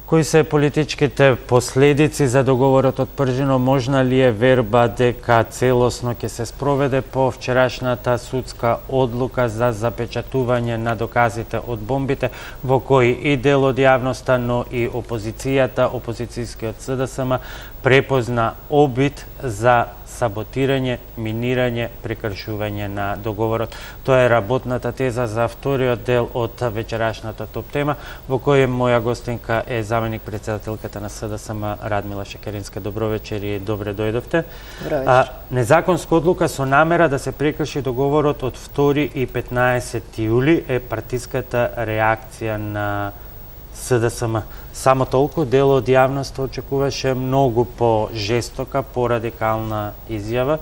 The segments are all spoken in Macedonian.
Кои се политичките последици за договорот од Пржино? Можна ли е верба дека целосно ќе се спроведе по вчерашната судска одлука за запечатување на доказите од бомбите, во кои и дел од јавноста, но и опозицијата, опозицијскиот СДСМ препозна обид за саботирање, минирање, прекршување на договорот. Тоа е работната теза за вториот дел од вечерашната топ тема, во кој моја гостинка е заменик председателката на СДСМ Радмила Шекеринска. Добро вечер и добре дојдовте. Добро вечер. Незаконска одлука со намера да се прекрши договорот од 2 и 15 јули е партиската реакција на СДСМ. Само толку дел од јавноста очекуваше многу по-жестока, по-радикална изјава.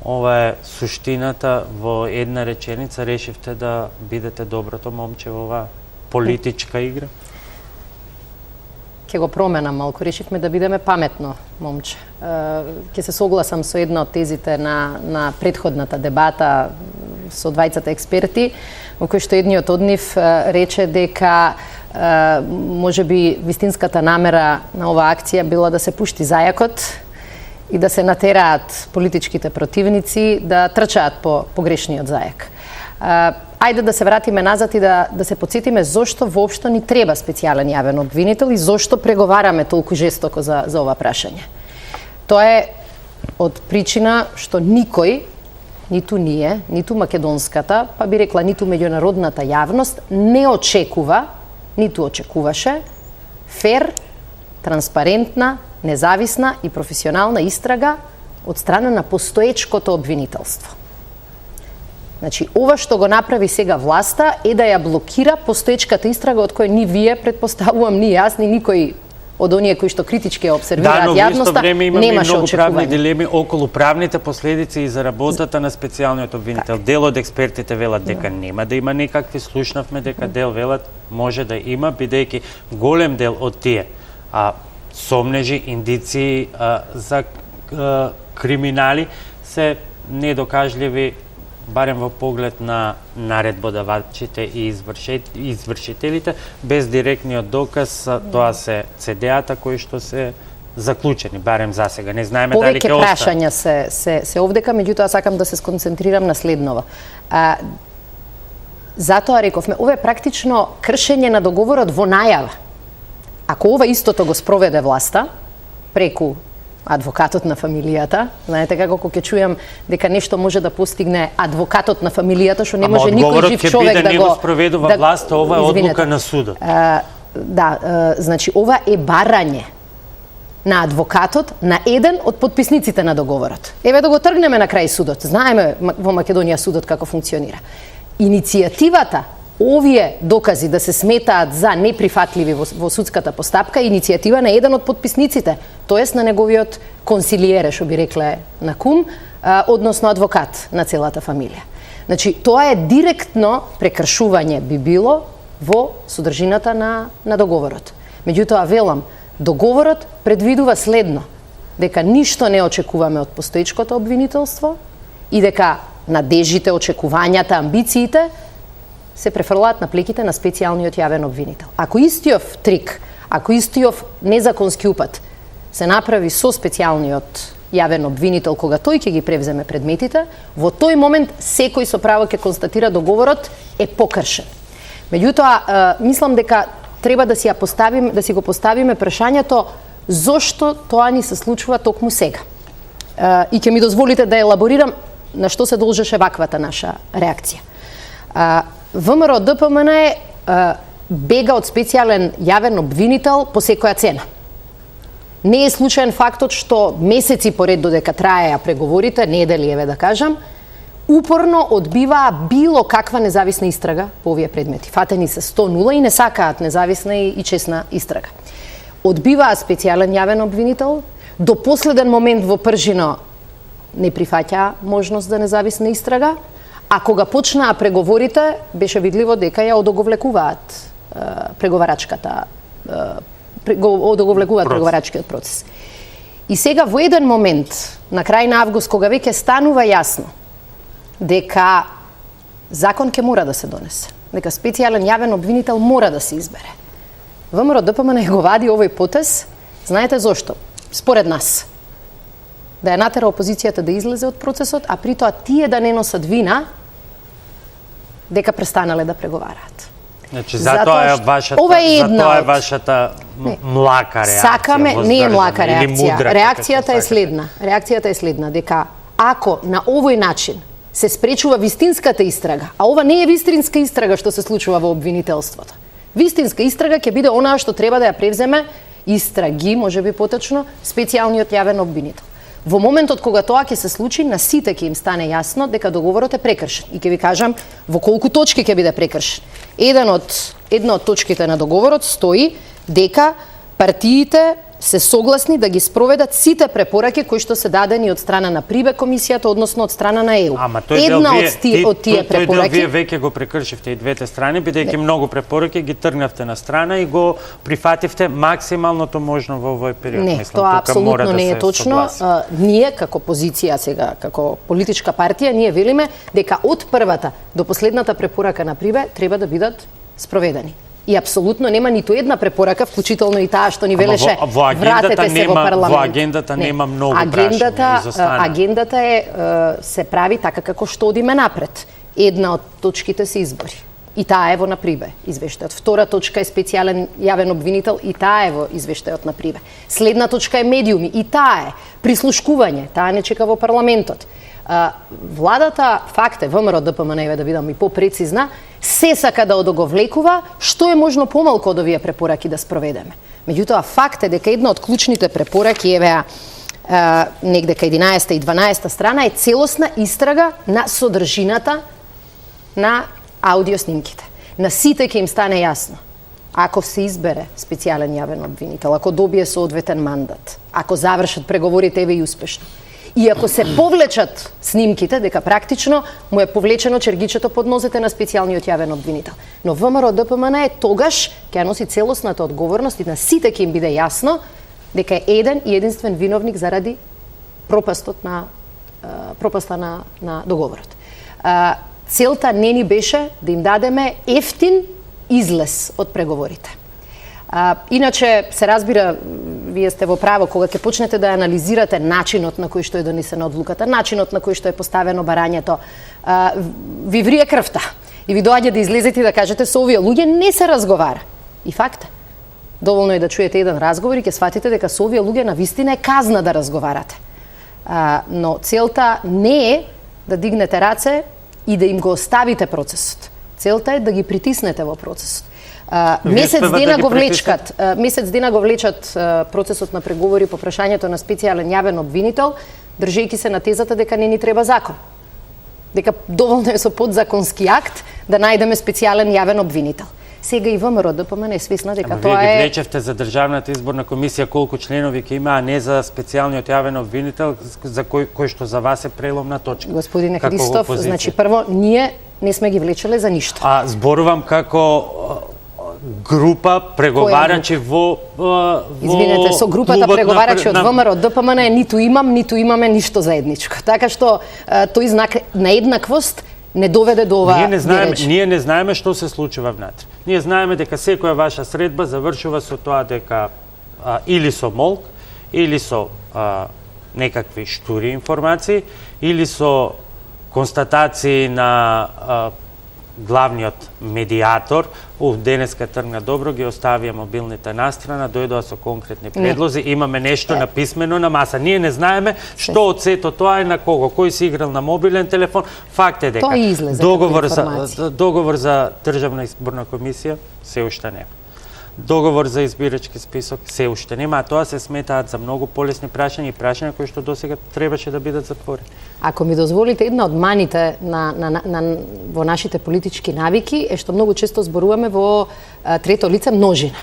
Ова е суштината. Во една реченица решивте да бидете доброто момче во оваа политичка игра? Ке го променам малку, решивме да бидеме паметно момче. Ке се согласам со една од тезите на предходната дебата со двајцата експерти, во кој што едниот од нив рече дека може би вистинската намера на оваа акција била да се пушти зајакот и да се натераат политичките противници да трчаат по погрешниот зајак. Ајде да се вратиме назад и да се потсетиме зошто воопшто ни треба специјален јавен обвинител и зошто преговараме толку жестоко за ова прашање. Тоа е од причина што никој, ниту ние, ниту македонската, па би рекла ниту меѓународната јавност не очекува, ниту очекуваше фер, транспарентна, независна и професионална истрага од страна на постоечкото обвинителство. Значи, ова што го направи сега власта е да ја блокира постоечката истрага од која ни вие, предпоставувам, ни јас, ни никој од оние кои што критички ја обсервираат јавноста, немаше многу правни очекување. дилеми околу правните последици и за работата на специјалниот обвинител. Дел од експертите велат дека нема да има некакви, слушнавме дека дел велат може да има, бидејќи голем дел од тие сомнежи, индиции за криминали се недокажливи, барем во поглед на наредбодавачите и извршителите, без директниот доказ. Тоа се ЦД-ата кои што се заклучени, барем за сега. Не знаеме дали ќе остане. Повеќе прашања се овдека, меѓутоа сакам да се сконцентрирам на следново. Затоа рековме, ова е практично кршење на договорот во најава. Ако ова истото го спроведе власта, преку адвокатот на фамилијата, знаете како ќе чујам дека нешто може да постигне адвокатот на фамилијата, што не може никој жив човек да го... Одговорот ќе биде не го спроведува власта, ова е одлука на судот. Значи, ова е барање на адвокатот на еден од подписниците на договорот. Еве да го тргнеме на крај судот. Знаеме во Македонија судот како функционира. Иницијативата овие докази да се сметаат за неприфатливи во судската постапка, иницијатива на еден од подписниците, тоест на неговиот консилиере, што би рекле на кум, односно адвокат на целата фамилија. Значи, тоа е директно прекршување би било во содржината на договорот. Меѓутоа, велам, договорот предвидува следно, дека ништо не очекуваме од постоечкото обвинителство и дека надежите, очекувањата, амбициите се префрлаат на плеките на специјалниот јавен обвинител. Ако истиот трик, ако истиот незаконски упат се направи со специјалниот јавен обвинител, кога тој ќе ги превземе предметите, во тој момент секој со право ќе констатира договорот е покршен. Меѓутоа, мислам дека треба да си го поставиме прашањето зошто тоа ни се случува токму сега. И ќе ми дозволите да елаборирам на што се должеше ваквата наша реакција. ВМРО ДПМН бега од специјален јавен обвинител по секоја цена. Не е случаен фактот што месеци поред додека траеа преговорите, недели еве да кажам, упорно одбиваа било каква независна истрага по овие предмети. Фатени се 100-0 и не сакаат независна и честна истрага. Одбиваа специјален јавен обвинител, до последен момент во Пржино не прифаќаа можност за независна истрага, а кога почнаа преговорите, беше видливо дека ја одоговлекуваат преговарачкиот процес. И сега во еден момент, на крај на август, кога веќе станува јасно дека закон ќе мора да се донесе, дека специјален јавен обвинител мора да се избере, ВМРО ДПМН го вади овој потез, знаете зошто? Според нас. Да ја натера опозицијата да излезе од процесот, а при тоа тие да не носат вина дека престанале да преговараат. Значи, затоа е вашата млака реакција. Сакаме, не е млака реакција. Реакцијата е следна, дека ако на овој начин се спречува вистинската истрага, а ова не е вистинска истрага што се случува во обвинителството. Вистинска истрага ќе биде онаа што треба да ја превземе истраги, можеби поточно, специјалниот јавен обвинител. Во моментот кога тоа ќе се случи, на сите ќе им стане јасно дека договорот е прекршен. И ќе ви кажам во колку точки ќе биде прекршен. Една од точките на договорот стои дека партиите се согласни да ги спроведат сите препораки кои што се дадени од страна на Прибе комисијата, односно од страна на ЕУ. Една од тие препораки вие веќе го прекршивте и двете страни, бидејќи многу препораки ги тргнавте на страна и го прифативте максималното можно во овој период. Не, тоа апсолутно не е точно. Ние како позиција сега, како политичка партија, ние велиме дека од првата до последната препорака на Прибе треба да бидат спроведени. И апсолутно нема ниту една препорака, вклучително и таа што ни велеше вратете се во парламент. Во агендата нема многу прашања. Агендата е се прави така како што одиме напред. Една од точките се избори. И таа е во Наприбе извештајот. Втора точка е специјален јавен обвинител и таа е во извештајот на Прибе. Следна точка е медиуми и таа е прислушкување. Таа не чека во парламентот. Владата, факт е, ВМРО ДПМН, да бидам и попрецизна, се сака да одоговлекува што е можно помалку од овие препораки да спроведеме. Меѓутоа, факт е дека една од клучните препораки, еве негде кај 11 и 12 страна, е целосна истрага на содржината на аудиоснимките. На сите ќе им стане јасно. Ако се избере специјален јавен обвинител, ако добие соодветен мандат, ако завршат преговорите еве и успешно, и ако се повлечат снимките, дека практично му е повлечено чергичето под нозете на специјалниот јавен обвинител. Но ВМРО ДПМН е тогаш ќе доноси целосната одговорност и на сите ќе им биде јасно дека е еден и единствен виновник заради пропаста на договорот. Целта не ни беше да им дадеме ефтин излез од преговорите. Иначе се разбира, вие сте во право кога ќе почнете да анализирате начинот на кој што е донесена одлуката, начинот на кој што е поставено барањето, ви врие крвта и ви доаѓа да излезете и да кажете со овие луѓе не се разговара. И факт, доволно е да чуете еден разговор и ќе сватите дека со овие луѓе навистина е казна да разговарате. Но целта не е да дигнете раце и да им го оставите процесот. Целта е да ги притиснете во процесот. Месец дена го влечат процесот на преговори по прашањето на специјален јавен обвинител, држејќи се на тезата дека не ни треба закон. Дека доволно е со подзаконски акт да најдеме специјален јавен обвинител. Сега и ВМРО ДПМН е свесна дека тоа е... Вие ги влечевте за Државната изборна комисија колку членови ќе има, а не за специјалниот јавен обвинител за кој што за вас е преломна точка. Господине Христов, значи прво ние не сме ги влечеле за ништо. Зборувам како група преговарачи во Извинете, со групата преговарачи од ВМРО ДПМН ниту имаме ништо заедничко. Така што тој знак на еднаквост не доведе до ова реч. Ние не знаеме што се случува внатре. Ние знаеме дека секоја ваша средба завршува со тоа дека или со молк, или со некакви штури информации, или со констатации на главниот медиатор, денеска тргна добро, ги оставија мобилните настрана, дојдоа со конкретни предлози, имаме нешто написмено на маса. Ние не знаеме што од сето тоа е на кого, кој си играл на мобилен телефон. Факт е дека договор за Државна изборна комисија се уште нема. Договор за избирачки список се уште нема, а тоа се сметаат за многу полесни прашања и прашања кои што досега требаше да бидат затворени. Ако ми дозволите, една од маните во нашите политички навики е што многу често зборуваме во трето лице множина.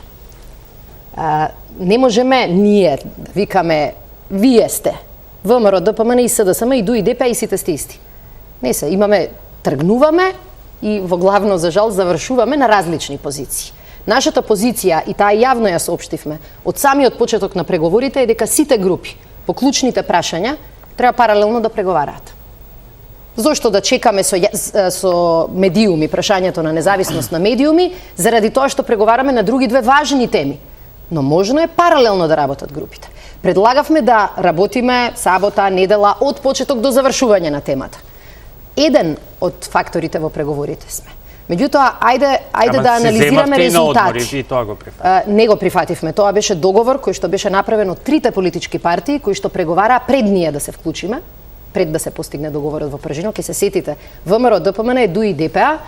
Не можеме ние да викаме вие сте, ВМРО, ДПМН и СДСМ и ДУ и ДП и сите сте исти. Не се, тргнуваме и во главно за жал завршуваме на различни позиции. Нашата позиција, и таа јавно ја соопштивме, од самиот почеток на преговорите е дека сите групи по клучните прашања треба паралелно да преговараат. Зошто да чекаме со медиуми, прашањето на независност на медиуми, заради тоа што преговараме на други две важни теми. Но можно е паралелно да работат групите. Предлагавме да работиме сабота, недела, од почеток до завршување на темата. Еден од факторите во преговорите сме. Меѓутоа, ајде да анализираме резултати. И тоа го прифативме. Не го прифативме. Тоа беше договор кој што беше направен од трите политички партии кои што преговараа пред ние да се вклучиме, пред да се постигне договорот во Пржино. Ке се сетите, ВМРО, ДПМН, ДУ и ДПА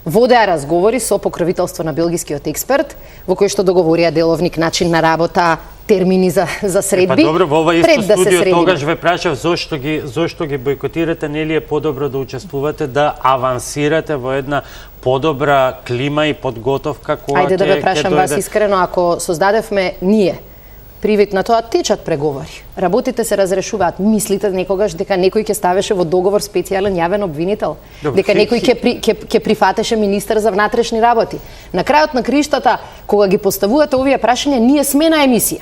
водеа разговори со покровителство на белгискиот експерт, во кој што договорија деловник, начин на работа, термини за средби. Па добро, во ова исто пред да се студио средиме. тогаш ве прашав зошто ги бойкотирате, нели е подобро да учествувате, да авансирате во една подобра клима и подготовка која Ајде да ве ќе прашам дојде... вас искрено, ако создадевме ние привид на тоа, течат преговори. Работите се разрешуваат. Мислите некогаш дека некој ќе ставеше во договор специјален јавен обвинител? Добро, Дека некој ќе прифатеше министер за внатрешни работи? На крајот на криштата, кога ги поставувате овие прашања, ние сме на емисија.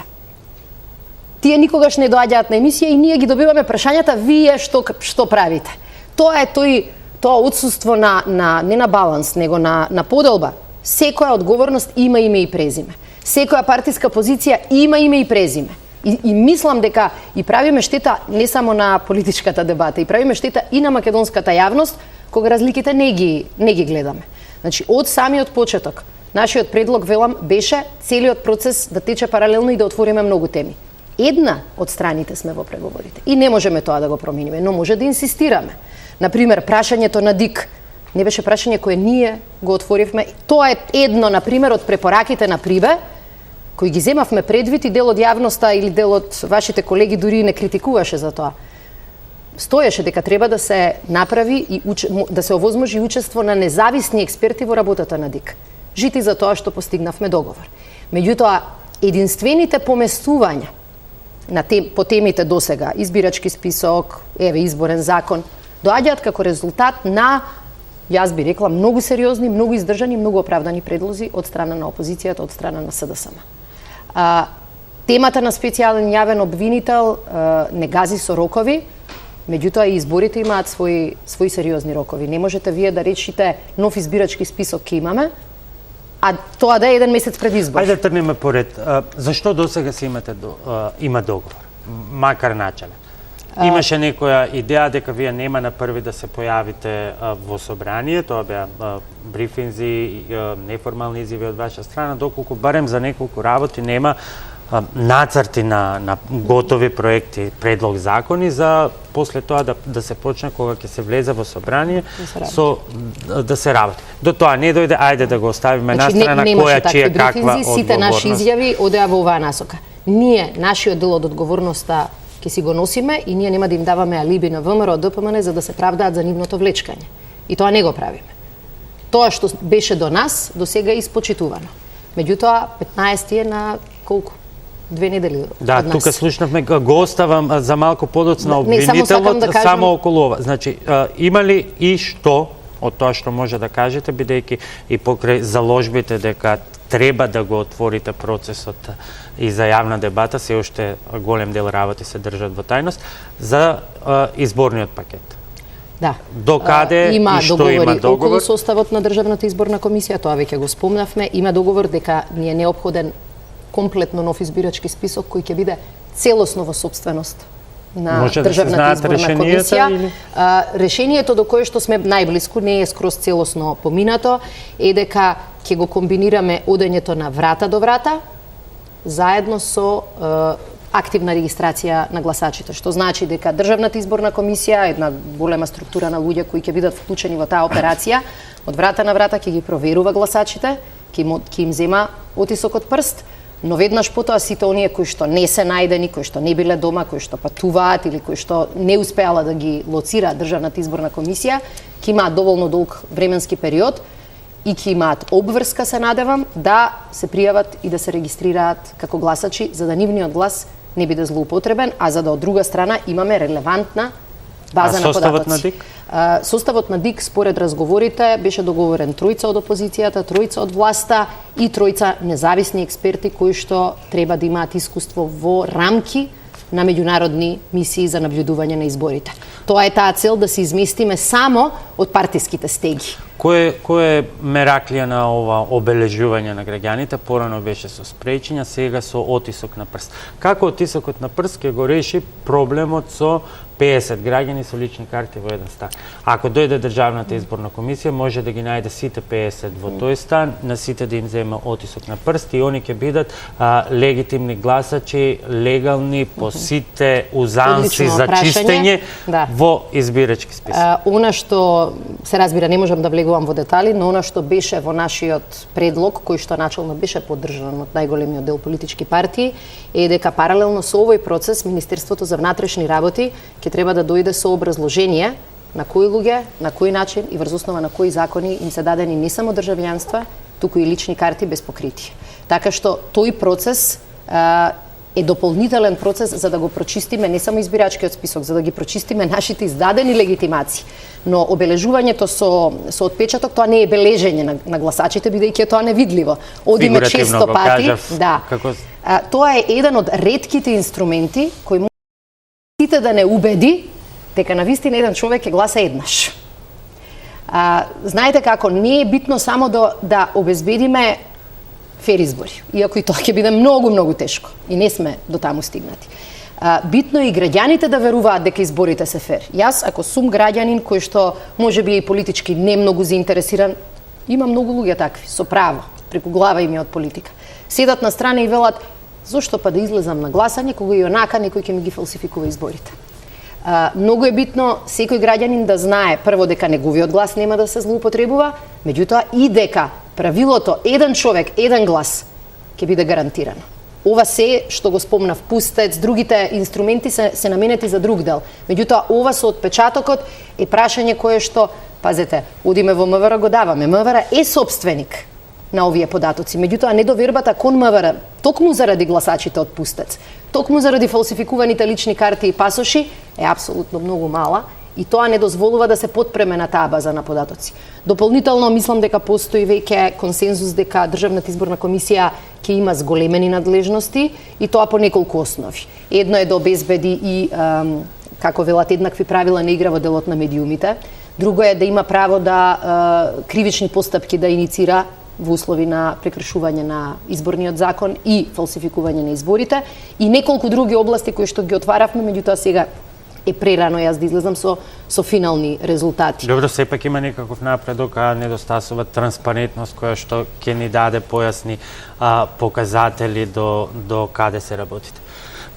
Тие никогаш не доаѓаат на емисија и ние ги добиваме прашањата, вие што правите? Тоа е тоа отсуство не на баланс, него на поделба. Секоја одговорност има име и презиме. Секоја партиска позиција има име и презиме. И мислам дека и правиме штета не само на политичката дебата, и правиме штета и на македонската јавност, кога разликите не ги гледаме. Значи, од самиот почеток, нашиот предлог, велам, беше целиот процес да тече паралелно и да отвориме многу теми. Една од страните сме во преговорите и не можеме тоа да го промениме, но може да инсистираме. Например, прашањето на ДИК не беше прашање кое ние го отворивме. Тоа е едно, например, од препораките на Прибе, кои ги земавме предвид и дел од јавноста или дел од вашите колеги дури не критикуваше за тоа. Стоеше дека треба да се направи и да се овозможи учество на независни експерти во работата на ДИК. Жити за тоа што постигнавме договор. Меѓутоа, единствените поместувања по темите досега, избирачки список, изборен закон, доаѓаат како резултат на, јас би рекла, многу сериозни, многу издржани, многу оправдани предлози од страна на опозицијата, од страна на СДСМ. Темата на специјален јавен обвинител не гази со рокови, меѓутоа и изборите имаат свои сериозни рокови. Не можете вие да речите нов избирачки список ке имаме, а тоа да е еден месец пред избор. Ајде да тргнеме поред. Зашто досега се има договор, макар начален? Имаше некоја идеја дека вие нема на први да се појавите во собрание, тоа беа брифинзи, неформални изјави од ваша страна, доколку барем за неколку работи нема нацрти на готови проекти, предлог закони за после тоа да се почне кога ќе се влезе во собрание да се работи. До тоа не дојде, ајде да го оставиме на страна која чија каква одговорност. Сите наши изјави одеа во оваа насока. Ние, нашиот дел од одговорноста ќе си го носиме и ние нема да им даваме алиби на ВМРО, ДПМН за да се правдаат за нивното влечкање. И тоа не го правиме. Тоа што беше до нас, до сега е испочитувано. Меѓутоа, 15 е на колку? 2 недели од нас. Да, тука слушнавме, го оставам за малку подоцна обвинителот, само околу ова. Значи, има ли и што од тоа што може да кажете, бидејќи и покрај заложбите дека треба да го отворите процесот и за јавна дебата, се уште голем дел работи се држат во тајност, за изборниот пакет. Да. До каде и што има договор? Околу составот на Државната изборна комисија, тоа веќе го спомнавме, има договор дека ни е неопходен комплетно нов избирачки список кој ќе биде целосно во собственост на Државната изборна комисија. Решението до кое што сме најблиску, не е скроз целосно поминато, е дека ќе го комбинираме одењето на врата до врата заедно со активна регистрација на гласачите, што значи дека Државната изборна комисија, една голема структура на луѓе кои ќе бидат вклучени во таа операција, од врата на врата ќе ги проверува гласачите, ќе им зема отисок од прст, но веднаш потоа сите оние кои што не се најдени, кои што не биле дома, кои што патуваат или кои што не успеала да ги лоцира Државната изборна комисија, ќе имаат доволно долг временски период и ќе имаат обврска, се надевам, да се пријават и да се регистрираат како гласачи, за да нивниот глас не биде злоупотребен, а за да од друга страна имаме релевантна база на податоци. Составот на ДИК? Составот на ДИК, според разговорите, беше договорен тројца од опозицијата, тројца од власта и тројца независни експерти кои што треба да имаат искуство во рамки на меѓународни мисии за наблюдување на изборите. Тоа е таа цел да се изместиме само од партиските стеги. Кој е мераклија на ова обележување на граѓаните? Порано беше со спречења, сега со отисок на прст. Како отисокот на прст ќе го реши проблемот со 50 граѓани со лични карти во еден стан? Ако дојде Државната изборна комисија, може да ги најде сите 50 во тој стан, на сите да им зема отисок на прст и они ќе бидат легитимни гласачи, легални по сите узанци за чистење во избирачки список. Она што се разбира, не можам да влегувам во детали, но она што беше во нашиот предлог, кој што начално беше поддржан од најголемиот дел политички партии, е дека паралелно со овој процес Министерството за внатрешни работи ќе треба да дојде со образложение на кои луѓе, на кој начин и врз основа на кои закони им се дадени не само државјанства, туку и лични карти без покритие. Така што тој процес е дополнителен процес за да го прочистиме не само избирачкиот список, за да ги прочистиме нашите издадени легитимации. Но обележувањето со отпечаток, тоа не е бележење на гласачите, бидејќи е тоа невидливо. Одиме често пати. Тоа е еден од ретките инструменти кои може сите да не убеди дека навистина еден човек ќе гласа еднаш. Знаете како, не е битно само да обезбедиме фер избори, иако и тоа ќе биде многу тешко и не сме до таму стигнати. Битно е и граѓаните да веруваат дека изборите се фер. Јас, ако сум граѓанин кој што може би и политички не многу заинтересиран, има многу луѓе такви, со право, преку глава им е од политика. Седат на страна и велат, зошто па да излезам на гласање кога и онака некој ќе ми ги фалсификува изборите. Многу е битно секој граѓанин да знае прво дека неговиот глас нема да се злоупотребува, меѓутоа и дека правилото еден човек, еден глас ќе биде гарантирано. Ова се што го спомнав, пустец, другите инструменти се наменети за друг дел. Меѓутоа ова со отпечатокот е прашање кое што, пазете, одиме во МВР го даваме. МВР е собственик на овие податоци. Меѓутоа недовербата кон МВР, токму заради гласачите од пустец, токму заради фалсификуваните лични карти и пасоши, е апсолутно многу мала и тоа не дозволува да се потпреме на таа база на податоци. Дополнително мислам дека постои веќе консензус дека Државната изборна комисија ќе има зголемени надлежности и тоа по неколку основи. Едно е да обезбеди и како велат еднакви правила на игра во делот на медиумите. Друго е да има право да кривични постапки да иницира во услови на прекршување на изборниот закон и фалсификување на изборите и неколку други области кои што ги отваравме, меѓутоа сега е прерано јас да излезам со финални резултати. Добро, сепак има некаков напредок, а недостасува транспарентност која што ќе ни даде појасни показатели до каде се работите.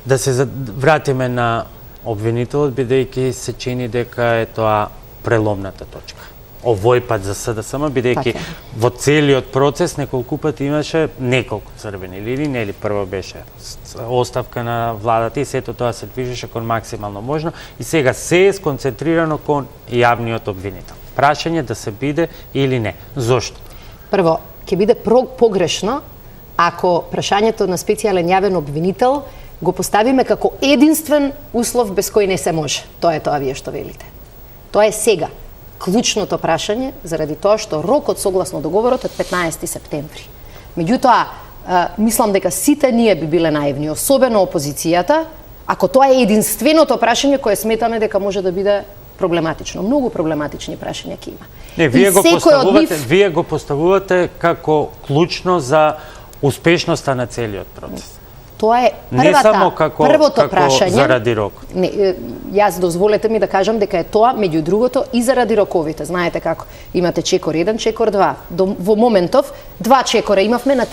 Да се вратиме на обвинителот, бидејќи се чини дека е тоа преломната точка. Овој пат за СДСМ, бидејќи во целиот процес неколку пати имаше неколку црвени линии, нели прво беше оставка на владата и сето тоа се движеше кон максимално можно и сега се е сконцентрирано кон јавниот обвинител. Прашање да се биде или не. Зошто? Прво, ќе биде погрешно ако прашањето на специјален јавен обвинител го поставиме како единствен услов без кој не се може. Тоа е тоа вие што велите. Тоа е сега клучното прашање, заради тоа што рокот согласно договорот е 15 септември. Меѓутоа, мислам дека сите ние би биле наивни, особено опозицијата, ако тоа е единственото прашање кое сметаме дека може да биде проблематично. Многу проблематични прашања ќе има. Не, вие го поставувате како клучно за успешноста на целиот процес. Тоа е првото прашање. Заради рок. Не, јас дозволете ми да кажам дека е тоа меѓу другото и заради роковите. Знаете како, имате чекор 1, чекор 2. Во моментов 2 чекора имаме на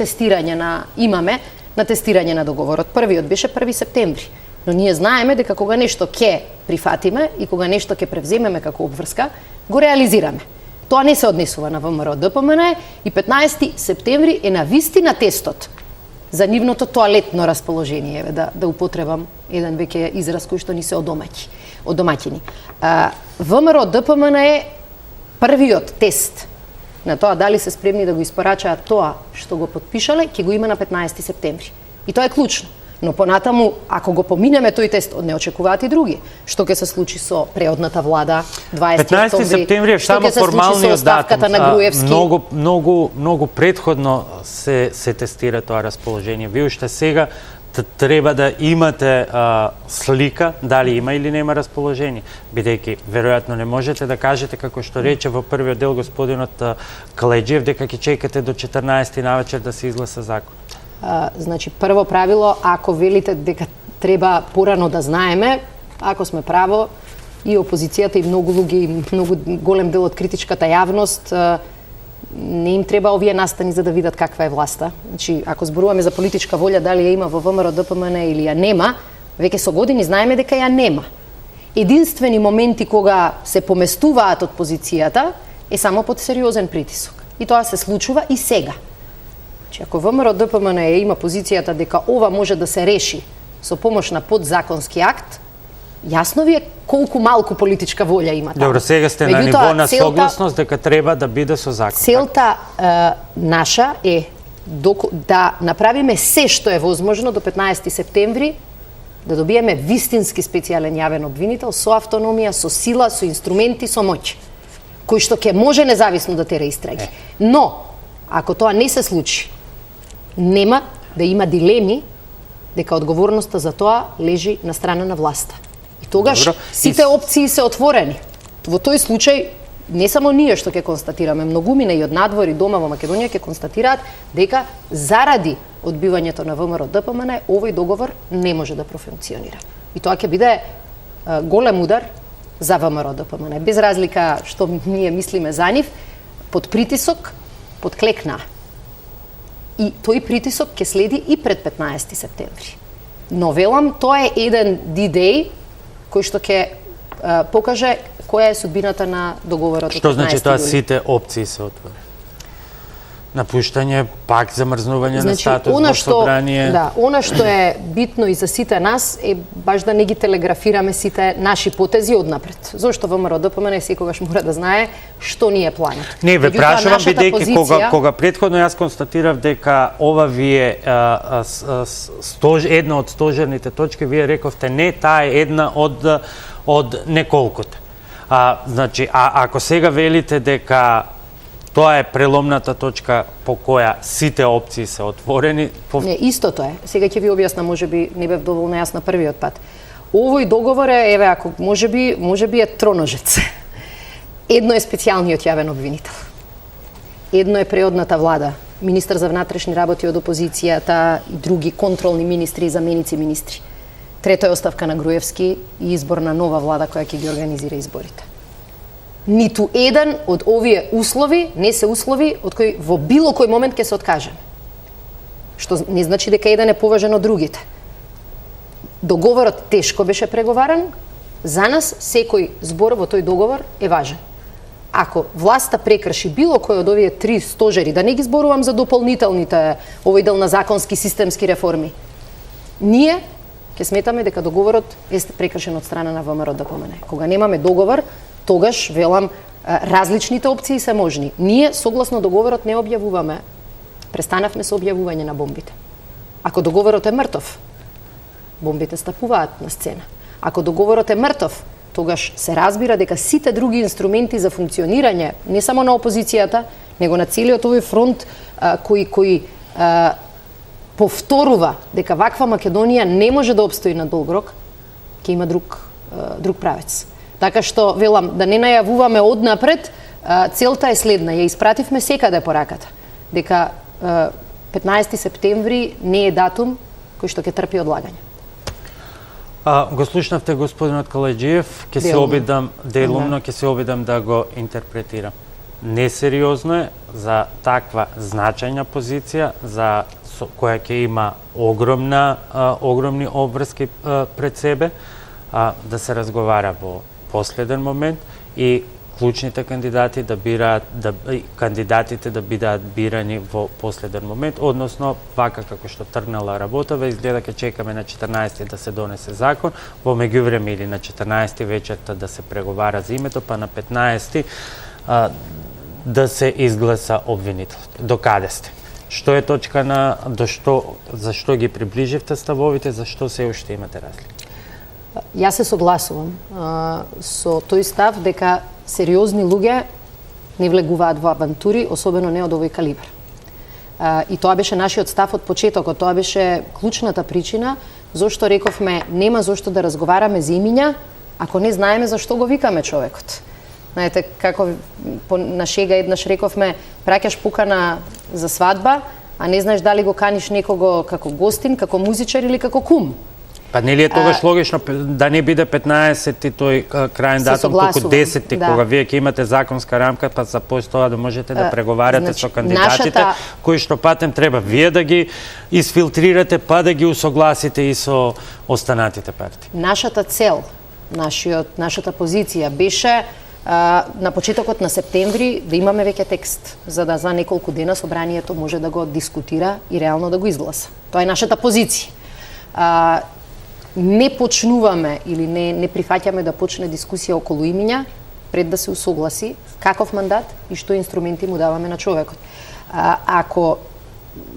тестирање на договорот. Првиот беше 1 септември. Но ние знаеме дека кога нешто ќе прифатиме и кога нешто ќе превземеме како обврска, го реализираме. Тоа не се однесува на ВМРО ДПМН и 15 септември е на вистина тестот за нивното тоалетно расположение, да употребам еден веќе израз кој што ни се одомаќини. ВМРО ДПМН е првиот тест на тоа дали се спремни да го испорачаат тоа што го подпишале, ќе го има на 15 септември. И тоа е клучно. Но понатаму, ако го поминеме тој тест, не очекуваат и други. Што ќе се случи со преодната влада 15 септември е само формалниот датум. Многу предходно се тестира тоа расположение. Вие уште сега треба да имате слика дали има или нема расположение, бидејќи веројатно не можете да кажете како што рече во првиот дел господинот Калеџиев дека ќе чекате до 14 навечер да се изгласа закон. Значи прво правило, ако велите дека треба порано да знаеме, ако сме право, и опозицијата и многу луѓе, и многу голем дел од критичката јавност не им треба овие настани за да видат каква е власта. Значи, ако зборуваме за политичка волја, дали ја има во ВМРО ДПМН или ја нема, веќе со години знаеме дека ја нема. Единствени моменти кога се поместуваат од позицијата е само под сериозен притисок. И тоа се случува и сега. Значи, ако ВМРО ДПМН има позицијата дека ова може да се реши со помош на подзаконски акт, јасно ви е колку малку политичка волја има таму. Добро, сега сте на ниво на согласност дека треба да биде со закон. Целта наша е да направиме се што е возможно до 15 септември да добиеме вистински специјален јавен обвинител со автономија, со сила, со инструменти, со моќ, кој што ќе може независно да тера истраги. Но, ако тоа не се случи, нема да има дилеми дека одговорноста за тоа лежи на страна на власта. И тогаш сите опции се отворени. Во тој случај не само ние што ќе констатираме, многумина и од надвор и дома во Македонија ќе констатираат дека заради одбивањето на ВМРО ДПМН овој договор не може да профункционира. И тоа ќе биде голем удар за ВМРО ДПМН, без разлика што ние мислиме за нив, под притисок, под клекна. И тој притисок ќе следи и пред 15 септември. Но велам, тоа е еден D-Day кој што ќе покаже која е судбината на договорот од 15 јули. Што значи тоа сите опции се отвори? Напуштање, пак замрзнување на статус во собрание. Да, она што е битно и за сите нас е баш да не ги телеграфираме сите наши потези однапред. Зошто ВМРО ДПМН секогаш мора да знае што ни е планот. Не, ве прашувам бидејќи кога претходно јас констатирав дека ова ви е една од стожерните точки, вие рековте не, таа е една од неколкуте. Значи, ако сега велите дека тоа е преломната точка по која сите опции се отворени. Не, истото е. Сега ќе ви објасна, можеби не бев доволно јасна првиот пат. Овој договор е, еве, ако можеби е троножец. Едно е специјалниот јавен обвинител. Едно е преодната влада, министар за внатрешни работи од опозицијата и други контролни министри и заменици министри. Трето е оставка на Груевски и избор на нова влада која ќе ги организира изборите. Ниту еден од овие услови не се услови од кои во било кој момент ќе се откажеме. Што не значи дека еден е поважен од другите. Договорот тешко беше преговаран, за нас секој збор во тој договор е важен. Ако власта прекрши било кој од овие три стожери, да не ги зборувам за дополнителните, овој дел на законски системски реформи, ние ќе сметаме дека договорот е прекршен од страна на ВМРО ДПМН. Кога немаме договор, тогаш, велам, различните опции се можни. Ние, согласно договорот, не објавуваме. Престанавме со објавување на бомбите. Ако договорот е мртов, бомбите стапуваат на сцена. Ако договорот е мртов, тогаш се разбира дека сите други инструменти за функционирање, не само на опозицијата, него на целиот овој фронт кој повторува дека ваква Македонија не може да обстои на долг рок, ќе има друг правец. Така што, велам, да не најавуваме однапред, целта е следна. Ја испративме секаде пораката, дека 15 септември не е датум кој што ќе трпи одлагање. Го слушнавте господинот Калеџиев, ќе се обидам делумно, ќе се обидам да го интерпретирам. Несериозно е за таква значајна позиција, за која ќе има огромни обврски пред себе, да се разговара во последен момент и клучните кандидати кандидатите да бидат бирани во последен момент, односно вака како што тргнала работава, изгледа ќе чекаме на 14 да се донесе закон, во меѓувреме или на 14 вечерта да се преговара за името, па на 15 да се изгласа обвинителот. До каде сте? Што е точка на зашто ги приближивте ставовите, зашто се уште имате разлики? Јас се согласувам со тој став дека сериозни луѓе не влегуваат во авантури, особено не од овој калибар. И тоа беше нашиот став од почетокот, тоа беше клучната причина зошто рековме нема зошто да разговараме за имиња ако не знаеме зашто го викаме човекот. Знаете, како на шега еднаш рековме, праќаш покана за свадба, а не знаеш дали го каниш некого како гостин, како музичар или како кум. Па нели е тогаш логично да не биде 15-ти тој крајен датум, туку 10-ти, кога вие ќе имате законска рамка, па за тоа да можете да преговарате со кандидатите, кои што патем треба вие да ги изфилтрирате, па да ги усогласите и со останатите партии. Нашата цел, нашата позиција беше на почетокот на септември да имаме веќе текст, за да за неколку дена собранието може да го дискутира и реално да го изгласа. Тоа е нашата позиција. Не почнуваме или не прифаќаме да почне дискусија околу имиња пред да се усогласи каков мандат и што инструменти му даваме на човекот. Ако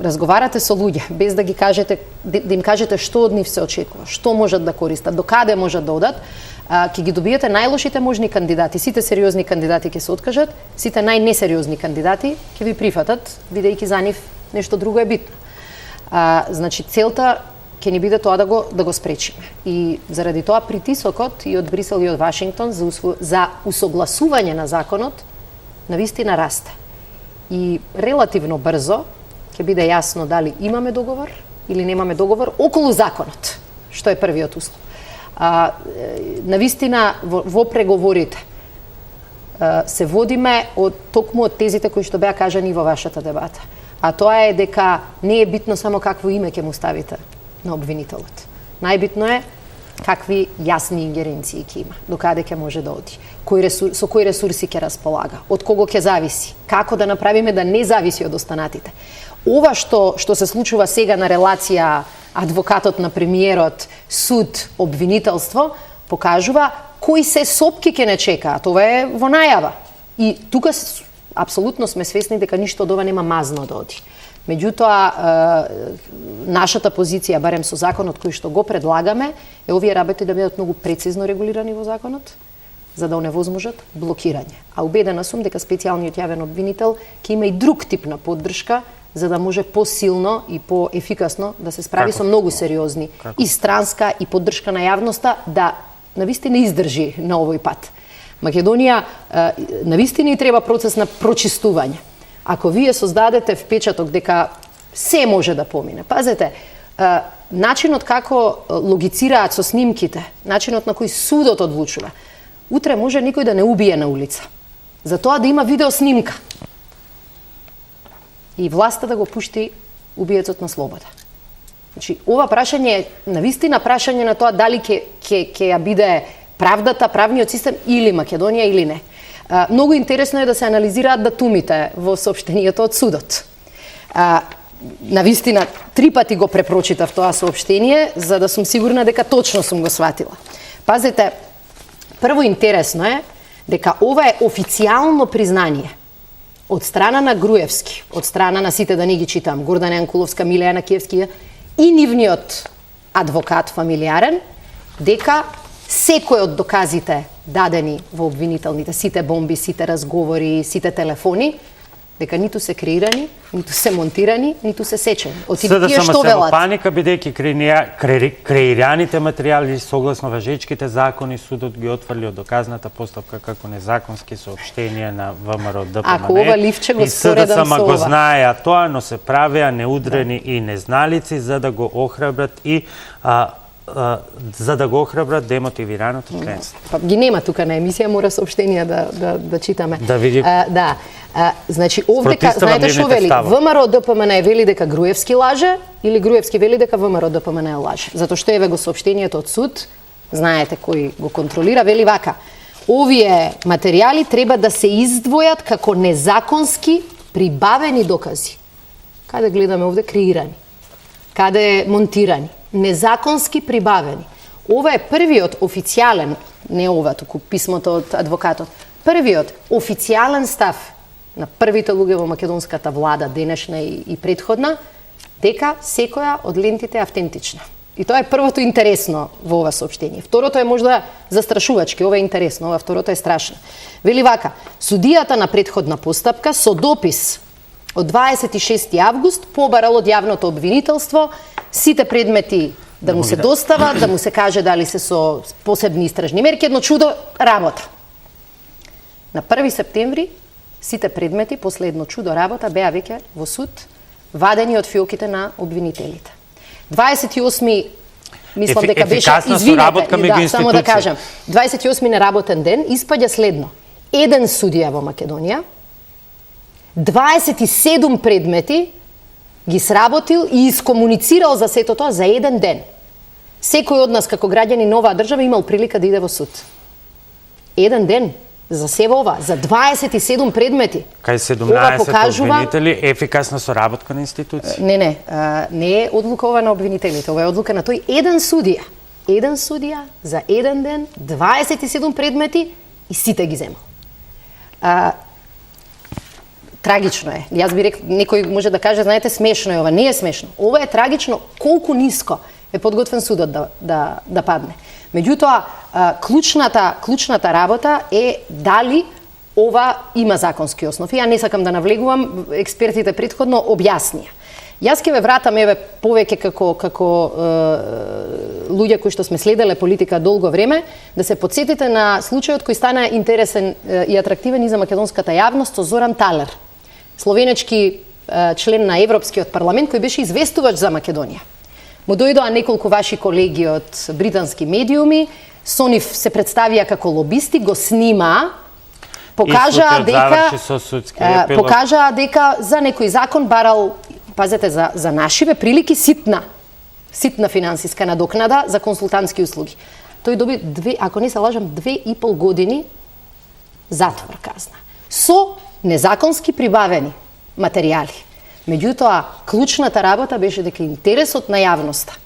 разговарате со луѓе без да ги кажете, да им кажете што од нив се очекува, што можат да користат, до каде можат да одат, ќе ги добиете најлошите можни кандидати. Сите сериозни кандидати ќе се откажат, сите најнесериозни кандидати ќе ви прифатат, бидејќи за нив нешто друго е битно. Значи целта ќе ни биде тоа да го спречиме. И заради тоа притисокот и од Брисел и од Вашингтон за усогласување на законот навистина расте. И релативно брзо ќе биде јасно дали имаме договор или немаме договор околу законот, што е првиот услов. Навистина во преговорите се водиме токму од тезите кои што беа кажани во вашата дебата. А тоа е дека не е битно само какво име ќе му ставите на обвинителот. Најбитно е какви јасни ингеренции ќе има, до каде ќе може да оди, со кои ресурси ќе располага, од кого ќе зависи, како да направиме да не зависи од останатите. Ова што се случува сега на релација адвокатот на премиерот, суд, обвинителство, покажува кои се сопки ќе не чекаат. Тоа е во најава. И тука апсолутно сме свесни дека ништо од ова нема мазно да оди. Меѓутоа, нашата позиција, барем со законот кој што го предлагаме, е овие работи да бидат многу прецизно регулирани во законот, за да оневозможат блокирање. А убедена сум дека специјалниот јавен обвинител ќе има и друг тип на поддршка, за да може посилно и поефикасно да се справи со многу сериозни и странска и поддршка на јавноста да навистина издржи на овој пат. Македонија навистина и треба процес на прочистување. Ако вие создадете впечаток дека се може да помине, пазете, начинот како логицираат со снимките, начинот на кој судот одлучува, утре може никој да не убие на улица. За тоа да има видеоснимка. И власта да го пушти убиецот на слобода. Значи, ова прашање е навистина прашање на тоа дали ќе ја биде правдата, правниот систем или Македонија или не. Многу интересно е да се анализираат датумите во соопштението од судот. Навистина, 3 пати го препрочитав тоа соопштение, за да сум сигурна дека точно сум го сватила. Пазете, прво интересно е дека ова е официјално признание од страна на Груевски, од страна на сите, да не ги читам, Гордана Јанкуловска, Милеја Накиевски и нивниот адвокат фамилиарен, дека секој од доказите дадени во обвинителните, сите бомби, сите разговори, сите телефони, дека ниту се креирани, ниту се монтирани, ниту се сечени. Од тие што велат? Паника, бидејќи креираните материјали согласно важечките закони, судот ги отфрли од доказната постапка како незаконски соопштенија на ВМРО ДПМН. Ако ова ливче го споредам со ова. го знаеа тоа, но се правеа неудрени и незналици за да го охрабрат и демотивираното членство. Па ги нема тука на емисија, мора соопштенија да читаме. Да види. Значи овде знаете што вели? ВМРО ДПМН вели дека Груевски лаже или Груевски вели дека ВМРО ДПМН лаже. Затоа што еве го соопштението од суд, знаете кој го контролира, вели вака: овие материјали треба да се издвојат како незаконски прибавени докази. Каде гледаме овде креирани? Каде монтирани? Незаконски прибавени. Ова е првиот официјален, не ова, туку писмото од адвокатот, првиот официјален став на првите луѓе во македонската влада, денешна и предходна, дека секоја од лентите е автентична. И тоа е првото интересно во ова соопштение. Второто е можда застрашувачки, ова е интересно, ова второто е страшно. Вели вака: судијата на предходна постапка со допис Од 26 август побарал од јавното обвинителство сите предмети да му се достават, да му се каже дали се со посебни истражни мерки, едно чудо работа. На 1 септември сите предмети после едно чудо работа беа веќе во суд, вадени од фиоките на обвинителите. 28 мислам дека беше, извинете, само да кажам, 28 неработен ден испаѓа следно. Еден судија во Македонија, 27 предмети ги сработил и искомуницирал за сето тоа за еден ден. Секој од нас како граѓани на оваа држава имал прилика да иде во суд. Еден ден за себе ова, за 27 предмети. Кај 17 обвинители, ефикасна соработка на институција? Не е одлука ова на обвинителите, ова е одлука на тој еден судија. Еден судија за еден ден, 27 предмети и сите ги земал. Трагично е. Јас би рекол, некој може да каже, знаете, смешно е ова. Не е смешно. Ова е трагично колку ниско е подготвен судот да падне. Меѓутоа, клучната работа е дали ова има законски основ. Ја не сакам да навлегувам, експертите претходно објаснија. Јас ќе ве вратам еве повеќе како луѓе кои што сме следеле политика долго време, да се потсетите на случајот кој стана интересен и атрактивен и за македонската јавност со Зоран Талер, словенечки член на Европскиот парламент кој беше известувач за Македонија. Му дојдоа неколку ваши колеги од британски медиуми, со нив се представија како лобисти, го снима, покажаа дека за некој закон барал, пазете, за нашиве прилики ситна финансиска надокнада за консултантски услуги. Тој доби, ако не се лажам, 2,5 години затвор казна. Со незаконски прибавени материјали. Меѓутоа, клучната работа беше дека интересот на јавноста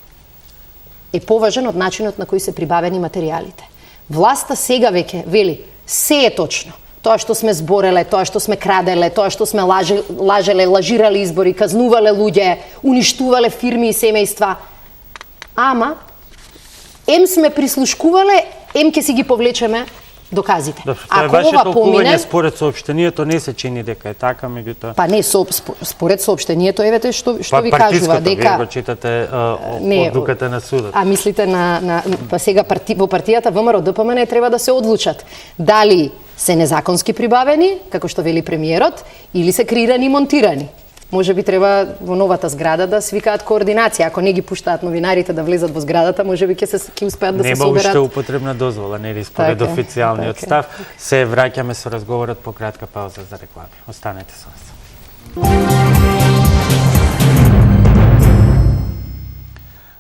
е поважен од начинот на кој се прибавени материјалите. Власта сега веќе вели, се е точно. Тоа што сме збореле, тоа што сме краделе, тоа што сме лажеле, лажирале избори, казнувале луѓе, уништувале фирми и семејства. Ама, ем сме прислушкувале, ем ќе си ги повлечеме доказите. Ако ова помине, според соопштението не се чини дека е така, меѓутоа. Па не, според соопштението, евете што ви кажува дека вие го читате одлуката на судот. А мислите па сега во партијата ВМРО ДПМН треба да се одлучат дали се незаконски прибавени, како што вели премиерот, или се креирани и монтирани. Може би треба во новата зграда да свикаат координација. Ако не ги пуштаат новинарите да влезат во зградата, може би ќе успеат да се соберат. Нема уште употребна дозвола, нели според официјалниот став. Се враќаме со разговорот по кратка пауза за реклами. Останете со нас.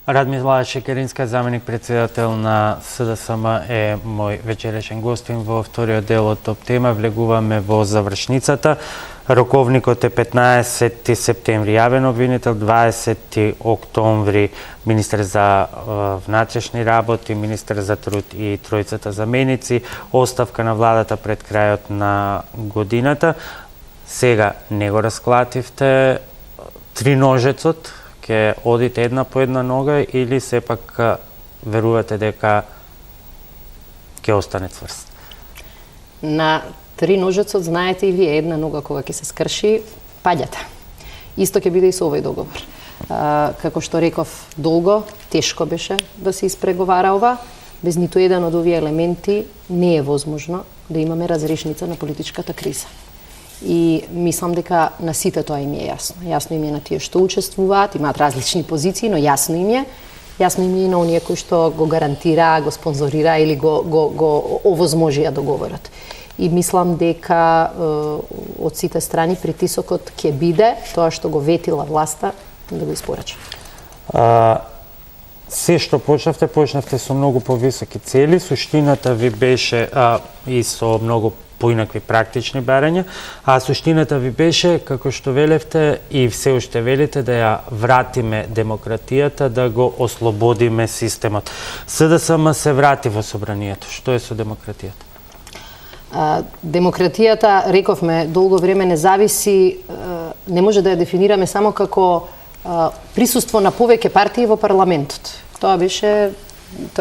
Радмила Шекеринска, заменик председател на СДСМ, е мој вечерешен гостин во вториот дел од Топ тема. Влегуваме во завршницата. Роковникот е 15 септември јавен обвинител, 20 октомври министер за внатрешни работи, министер за труд и тројцата заменици, оставка на владата пред крајот на годината. Сега не го расклативте триножецот, ќе одите една по една нога или сепак верувате дека ќе остане цврст? На триножецот, знаете и вие, една нога кога ќе се скрши, паѓата. Исто ќе биде и со овој договор. Како што реков, долго, тешко беше да се испреговара ова. Без ниту еден од овие елементи не е возможно да имаме разрешница на политичката криза. И мислам дека на сите тоа им е јасно. Јасно им е на тие што учествуваат, имаат различни позиции, но јасно им е. Јасно им е и на оние кои што го гарантира, го спонзорира или го овозможија договорот. И мислам дека од сите страни притисокот ќе биде тоа што го ветила власта да го испорача. Се што почнавте со многу повисоки цели, суштината ви беше и со многу поинакви практични барања, а суштината ви беше, како што велевте и все уште велите, да ја вратиме демократијата, да го ослободиме системот. СДСМ се врати во собранието. Што е со демократијата? Демократијата, рековме, долго време не зависи, не може да ја дефинираме само како присуство на повеќе партии во парламентот. Тоа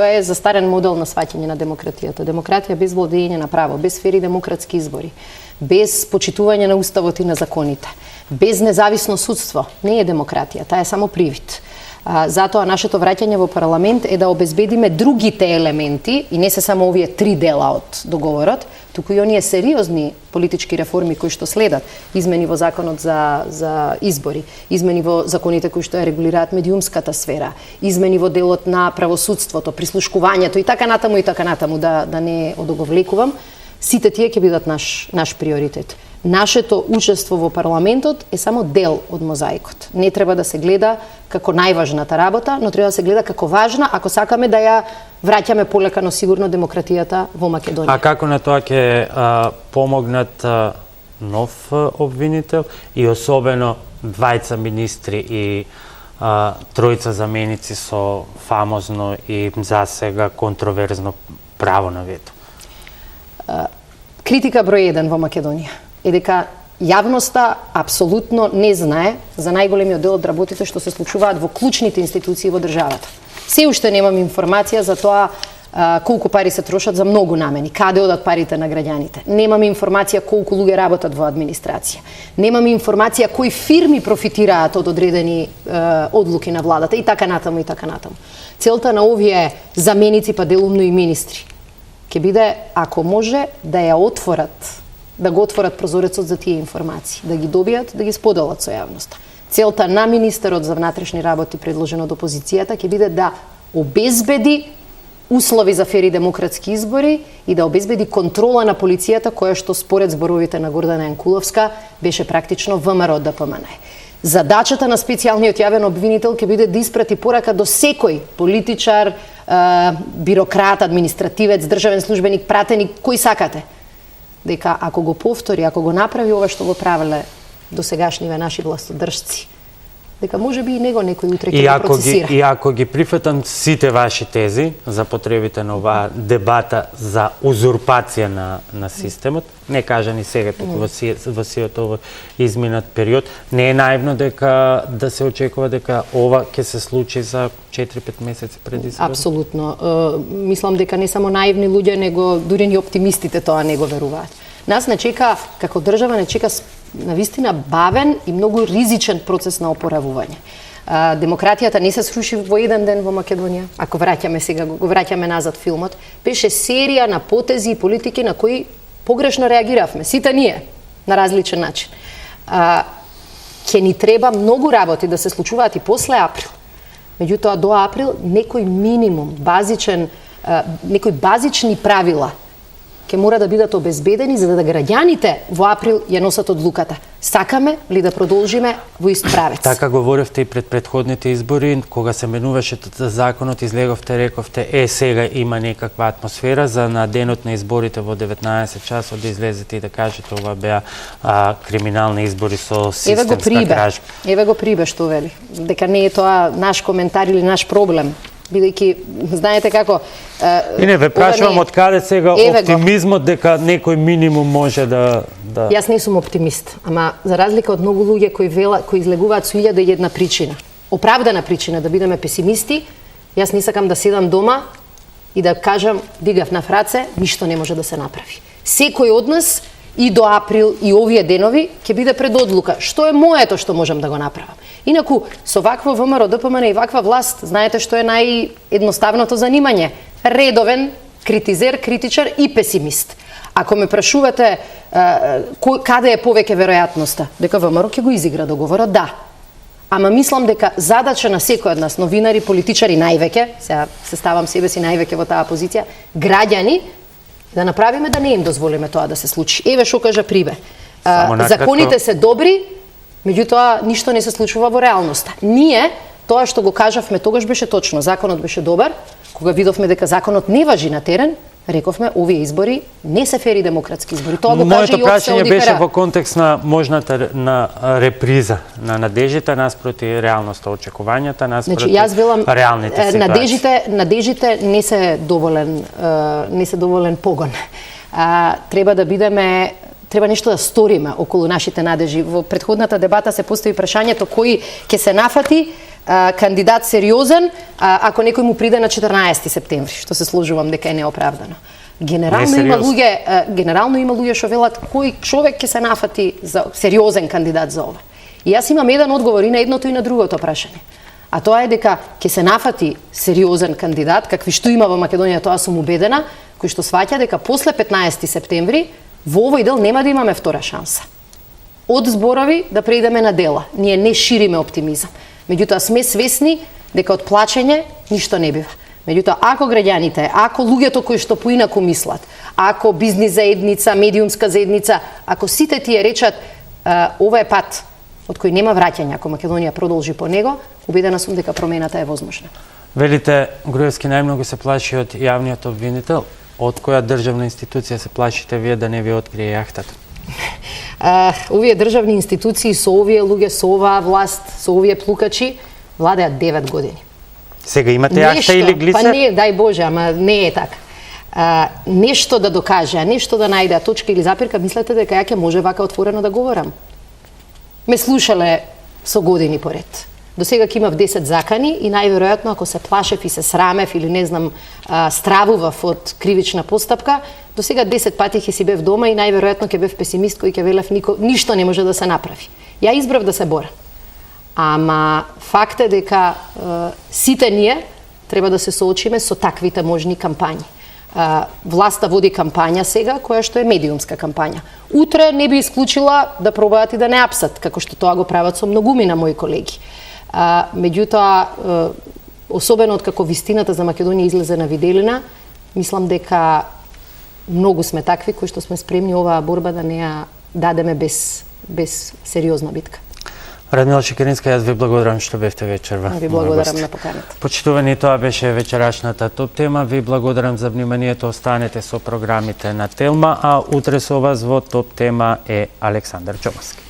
е застарен модел на сваќање на демократијата. Демократија без владење на право, без фери демократски избори, без почитување на уставот и на законите, без независно судство, не е демократија, таа е само привид. Затоа нашето враќање во парламент е да обезбедиме другите елементи и не се само овие 3 дела од договорот, туку и оние сериозни политички реформи кои што следат, измени во законот за избори, измени во законите кои што ја регулираат медиумската сфера, измени во делот на правосудството, прислушкувањето и така натаму, да не одоговлекувам, сите тие ќе бидат наш приоритет. Нашето учество во парламентот е само дел од мозаикот. Не треба да се гледа како најважната работа, но треба да се гледа како важна, ако сакаме да ја враќаме полека но сигурно демократијата во Македонија. А како на тоа ќе помогнат нов обвинител и особено двајца министри и тројца заменици со фамозно и засега контроверзно право на вето? Критика број 1 во Македонија е дека јавноста апсолутно не знае за најголемиот дел од работите што се случуваат во клучните институции во државата. Се уште немам информација за тоа колку пари се трошат за многу намени, каде одат парите на граѓаните. Немам информација колку луѓе работат во администрација. Немам информација кои фирми профитираат од одредени одлуки на владата и така натаму. Целта на овие заменици па делумно и министри ќе биде, ако може, да го отворат прозорецот за тие информации, да ги добијат, да ги споделат со јавноста. Целта на министерот за внатрешни работи, предложен од опозицијата, ќе биде да обезбеди услови за фери демократски избори и да обезбеди контрола на полицијата, која што според зборовите на Гордана Јанкуловска беше практично ВМРО од ДПМН. Задачата на специјалниот јавен обвинител ќе биде да испрати порака до секој политичар, бирократ, административец, државен службеник, пратеник, кој сакате, дека ако го повтори, ако го направи ова што го правеле досегашниве наши властодржци, дека може би и него некој утре ќе го процесира. И ако ги прифатам сите ваши тези за потребите на оваа дебата за узурпација на системот, не кажани сега туку во сиот овој изминат период, не е наивно дека да се очекува дека ова ќе се случи за 4-5 месеци пред избори? Апсолутно. Мислам дека не само наивни луѓе, него дури и оптимистите тоа не го веруваат. Нас не чека, како држава, не чека навистина бавен и многу ризичен процес на опоравување. Демократијата не се сруши во еден ден во Македонија. Ако враќаме сега, го враќаме назад филмот, беше серија на потези и политики на кои погрешно реагиравме. Сите ние, на различен начин. Ќе ни треба многу работи да се случуваат и после април. Меѓутоа, до април некој минимум, некои базични правила ќе мора да бидат обезбедени за да граѓаните во април ја носат одлуката. Сакаме ли да продолжиме во ист правец? Така говоревте и пред предходните избори, кога се менуваше законот, излеговте, рековте, сега има некаква атмосфера за на денот на изборите во 19 часот да излезете и да кажете ова беа криминални избори со системска кражба. Еве го прибе што вели, дека не е тоа наш коментар или наш проблем. Бидејќи, знаете како... И не, ве прашувам од каде сега оптимизмот дека некој минимум може да... Јас не сум оптимист, ама за разлика од многу луѓе кои излегуваат со 1001 причина, оправдана причина да бидеме песимисти, јас не сакам да седам дома и да кажам, дигав на раце, ништо не може да се направи. Секој од нас и до април и овие денови ќе биде пред одлука. Што е моето што можам да го направам? Инаку, со вакво ВМРО, ДПМН и ваква власт, знаете што е наједноставното занимање? Редовен критизер, критичар и песимист. Ако ме прашувате каде е повеќе веројатноста дека ВМРО ќе го изигра договорот, да. Ама мислам дека задача на секој од нас, новинари, политичари највеќе, сега се ставам себе си највеќе во таа позиција, граѓани, да направиме да не им дозволиме тоа да се случи. Еве што кажа Прибе. Законите се добри, меѓутоа ништо не се случува во реалноста. Ние, тоа што го кажавме тогаш беше точно, законот беше добар, кога видовме дека законот не важи на терен, рековме овие избори не се фери демократски избори. Тоа го кажа и Оксе прашање беше во контекст на можната на реприза на надежите наспроти реалноста, очекувањата наспроти реалните ситуации. Надежите не се доволен погон. Треба нешто да сториме околу нашите надежи. Во претходната дебата се постави прашањето кој ќе се нафати кандидат сериозен ако некој му приде на 14 септември, што се сложувам дека е неоправдано. Генерално има луѓе што велат кој човек ќе се нафати за сериозен кандидат за ова. И јас имам еден одговор и на едното и на другото прашање. А тоа е дека ќе се нафати сериозен кандидат, какви што има во Македонија, тоа сум убедена, кој што сваќа дека после 15 септември во овој дел нема да имаме втора шанса. Од зборови да преидеме на дела. Ние не шириме оптимизам. Меѓутоа сме свесни дека од плачење ништо не бива. Меѓутоа, ако граѓаните, ако луѓето кои што поинаку мислат, ако бизнис заедница, медиумска заедница, ако сите тие речат ова е пат од кој нема враќање, ако Македонија продолжи по него, убедена сум дека промената е возможна. Велите, Груевски најмногу се плаши од јавниот обвинител. Од која државна институција се плашите вие да не ви открие јахтата? Овие државни институции со овие луѓе, со оваа власт, со овие плукачи, владеат 9 години. Сега имате јахта или глисер? Па не, дај Боже, ама не е така. Нешто да докаже, нешто да најде, точка или запирка, мислете дека ја ќе може вака отворено да говорам? Ме слушале со години поред. До сега ќе имав 10 закани и најверојатно ако се плашев и се срамев или не знам стравував од кривична постапка, до сега 10 пати ќе си бев дома и најверојатно ќе бев песимист кој ќе велев ништо не може да се направи. Ја избрав да се борам. Ама факт е дека сите ние треба да се соочиме со таквите можни кампањи. Власта води кампања сега, која што е медиумска кампања. Утре не би исклучила да пробаат и да не апсат, како што тоа го прават со многумина мои колеги. Меѓутоа, особено откако вистината за Македонија излезе на виделина, мислам дека многу сме такви кои што сме спремни оваа борба да не ја дадеме без сериозна битка. Радмила Шекеринска, јас ви благодарам што бевте вечерва. Ви благодарам на поканата. Почитувани, тоа беше вечерашната топ тема. Ви благодарам за вниманието. Останете со програмите на Телма, а утре со вас во топ тема е Александар Чомаски.